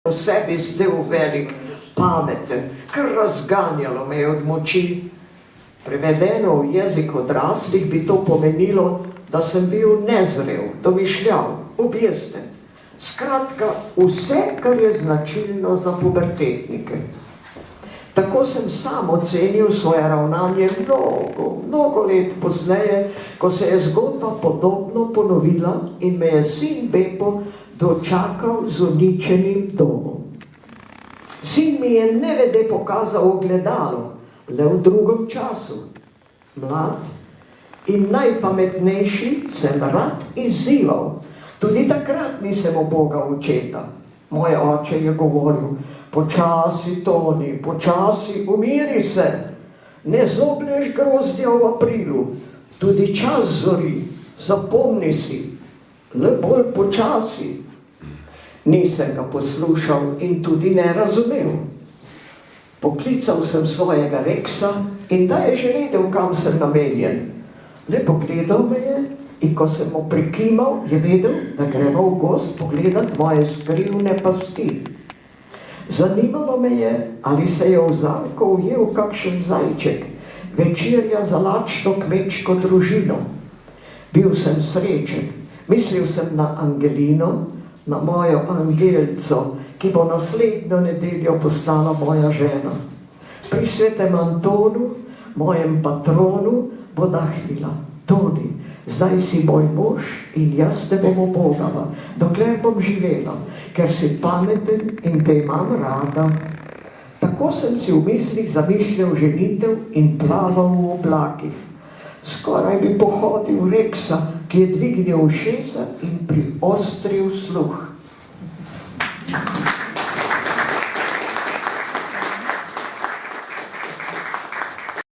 v sebi zdel velik, pameten, kar razganjalo me je od moči. Prevedeno v jezik odraslih bi to pomenilo, da sem bil nezrel, domišljav, objesten. Skratka, vse, kar je značilno za pubertetnike. Tako sem sam ocenil svoje ravnanje mnogo let pozneje, ko se je zgodba podobno ponovila in me je sin Bepo dočakal z uničenim domom. Sin mi je nevede pokazal ogledalo, le v drugem času. Mlad in najpametnejši sem rad izzival. Tudi takrat nisem ubogal očeta. Moj oče je govoril: počasi, Toni, počasi, umiri se. Ne zobneš grozdja v aprilu, tudi čas zori, zapomni si, le bolj počasi. Nisem ga poslušal in tudi ne razumel. Poklical sem svojega Reksa in da je že vedel, kam sem namenjen. Le pogledal me je in ko sem mu prikimal, je vedel, da greva v gozd pogledat moje skrivne pasti. Zanimalo me je, ali se je v zanko ujel kakšen zajček, večerja za lačno kmečko družino. Bil sem srečen, mislil sem na Angelino, na mojo Angelco, ki bo naslednjo nedeljo postala moja žena. Pri svetem Antonu, mojem patronu, bo dahnila: Toni, zdaj si moj mož in jaz te bom ubogala, dokler bom živela, ker si pameten in te imam rada. Tako sem si v mislih zamišljal ženitev in plaval v oblakih. Skoraj bi pohodil Reksa, ki je dvignil ušesa in priostril sluh.